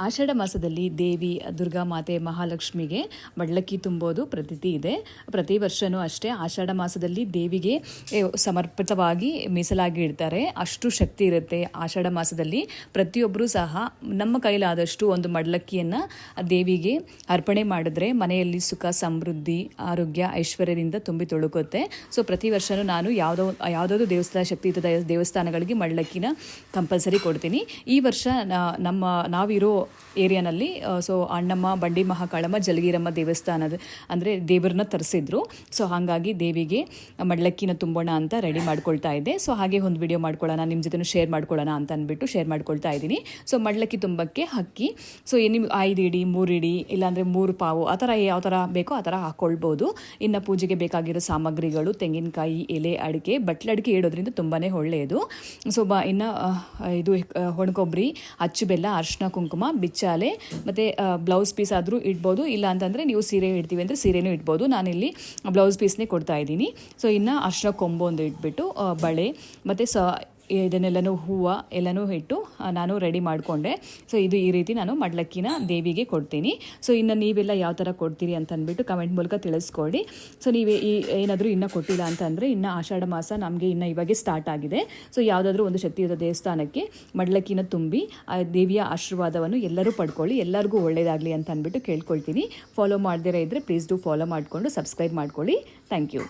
ಆಷಾಢ ಮಾಸದಲ್ಲಿ ದೇವಿ ದುರ್ಗಾ ಮಾತೆ ಮಹಾಲಕ್ಷ್ಮಿಗೆ ಮಡ್ಲಕ್ಕಿ ತುಂಬೋದು ಪ್ರತೀತಿ ಇದೆ. ಪ್ರತಿ ವರ್ಷವೂ ಅಷ್ಟೇ ಆಷಾಢ ಮಾಸದಲ್ಲಿ ದೇವಿಗೆ ಸಮರ್ಪಿತವಾಗಿ ಮೀಸಲಾಗಿ ಇಡ್ತಾರೆ. ಅಷ್ಟು ಶಕ್ತಿ ಇರುತ್ತೆ ಆಷಾಢ ಮಾಸದಲ್ಲಿ. ಪ್ರತಿಯೊಬ್ಬರೂ ಸಹ ನಮ್ಮ ಕೈಲಾದಷ್ಟು ಒಂದು ಮಡ್ಲಕ್ಕಿಯನ್ನು ದೇವಿಗೆ ಅರ್ಪಣೆ ಮಾಡಿದ್ರೆ ಮನೆಯಲ್ಲಿ ಸುಖ ಸಮೃದ್ಧಿ ಆರೋಗ್ಯ ಐಶ್ವರ್ಯದಿಂದ ತುಂಬಿ ತುಳುಕುತ್ತೆ. ಸೊ ಪ್ರತಿ ವರ್ಷವೂ ನಾನು ಯಾವುದಾದ್ರು ಶಕ್ತಿಯುತ ದೇವಸ್ಥಾನಗಳಿಗೆ ಮಡ್ಲಕ್ಕಿನ ಕಂಪಲ್ಸರಿ ಕೊಡ್ತೀನಿ. ಈ ವರ್ಷ ನಾವಿರೋ ಏರಿಯಾನಲ್ಲಿ ಅಣ್ಣಮ್ಮ ಬಂಡಿ ಮಹಾಕಾಳಮ್ಮ ಜಲಗೀರಮ್ಮ ದೇವಸ್ಥಾನದ ಅಂದರೆ ದೇವರನ್ನ ತರಿಸಿದ್ರು. ಸೊ ಹಾಗಾಗಿ ದೇವಿಗೆ ಮಡ್ಲಕ್ಕಿನ ತುಂಬೋಣ ಅಂತ ರೆಡಿ ಮಾಡ್ಕೊಳ್ತಾ ಇದ್ದೆ. ಸೊ ಹಾಗೆ ಒಂದು ವಿಡಿಯೋ ಮಾಡ್ಕೊಳ್ಳೋಣ, ನಿಮ್ಮ ಜೊತೆ ಶೇರ್ ಮಾಡ್ಕೊಳ್ಳೋಣ ಅಂತ ಅಂದ್ಬಿಟ್ಟು ಶೇರ್ ಮಾಡ್ಕೊಳ್ತಾ ಇದ್ದೀನಿ. ಸೊ ಮಡ್ಲಕ್ಕಿ ತುಂಬಕ್ಕೆ ಅಕ್ಕಿ ನಿಮ್ಗೆ 5 ಇಡಿ 3 ಇಡಿ ಇಲ್ಲಾಂದರೆ 3 ಪಾವು ಆ ಥರ ಯಾವ ಥರ ಬೇಕೋ ಆ ಥರ ಹಾಕ್ಕೊಳ್ಬೋದು. ಇನ್ನು ಪೂಜೆಗೆ ಬೇಕಾಗಿರೋ ಸಾಮಗ್ರಿಗಳು ತೆಂಗಿನಕಾಯಿ, ಎಲೆ, ಅಡಿಕೆ, ಬಟ್ಲೆ ಅಡಿಕೆ ಇಡೋದ್ರಿಂದ ತುಂಬಾ ಒಳ್ಳೆಯದು. ಸೊ ಇನ್ನು ಇದು ಒಣಕೊಬ್ಬರಿ, ಅಚ್ಚು ಬೆಲ್ಲ, ಅರಿಶಿನ ಕುಂಕುಮ, ಬಿಚ್ಚಾಲೆ ಮತ್ತು ಬ್ಲೌಸ್ ಪೀಸ್ ಆದರೂ ಇಡ್ಬೋದು. ಇಲ್ಲ ಅಂತಂದರೆ ನೀವು ಸೀರೆ ಇಡ್ತೀವಿ ಅಂದರೆ ಸೀರೆನೂ ಇಡ್ಬೋದು. ನಾನಿಲ್ಲಿ ಬ್ಲೌಸ್ ಪೀಸ್ನೇ ಕೊಡ್ತಾ ಇದ್ದೀನಿ. ಸೊ ಇನ್ನು ಅರಿಶಿನ ಕೊಂಬು ಒಂದು ಇಟ್ಬಿಟ್ಟು ಬಳೆ ಮತ್ತು ಇದನ್ನೆಲ್ಲನೂ ಹೂವು ಎಲ್ಲನೂ ಇಟ್ಟು ನಾನು ರೆಡಿ ಮಾಡಿಕೊಂಡೆ. ಸೊ ಈ ರೀತಿ ನಾನು ಮಡ್ಲಕ್ಕಿನ ದೇವಿಗೆ ಕೊಡ್ತೀನಿ. ಸೊ ಇನ್ನು ನೀವೆಲ್ಲ ಯಾವ ಥರ ಕೊಡ್ತೀರಿ ಅಂತ ಅಂದ್ಬಿಟ್ಟು ಕಮೆಂಟ್ ಮೂಲಕ ತಿಳಿಸ್ಕೊಡಿ. ಸೊ ನೀವೇ ಏನಾದರೂ ಇನ್ನೂ ಕೊಟ್ಟಿಲ್ಲ ಅಂತಂದರೆ ಇನ್ನು ಆಷಾಢ ಮಾಸ ನಮಗೆ ಇನ್ನು ಇವಾಗೆ ಸ್ಟಾರ್ಟ್ ಆಗಿದೆ. ಸೊ ಯಾವುದಾದ್ರೂ ಒಂದು ಶಕ್ತಿಯುತ ದೇವಸ್ಥಾನಕ್ಕೆ ಮಡ್ಲಕ್ಕಿನ ತುಂಬಿ ದೇವಿಯ ಆಶೀರ್ವಾದವನ್ನು ಎಲ್ಲರೂ ಪಡ್ಕೊಳ್ಳಿ, ಎಲ್ಲರಿಗೂ ಒಳ್ಳೆಯದಾಗಲಿ ಅಂತ ಅಂದ್ಬಿಟ್ಟು ಕೇಳ್ಕೊಳ್ತೀನಿ. ಫಾಲೋ ಮಾಡದಿರ ಇದ್ದರೆ ಪ್ಲೀಸ್ ಡೂ ಫಾಲೋ ಮಾಡಿಕೊಂಡು ಸಬ್ಸ್ಕ್ರೈಬ್ ಮಾಡ್ಕೊಳ್ಳಿ. Thank you.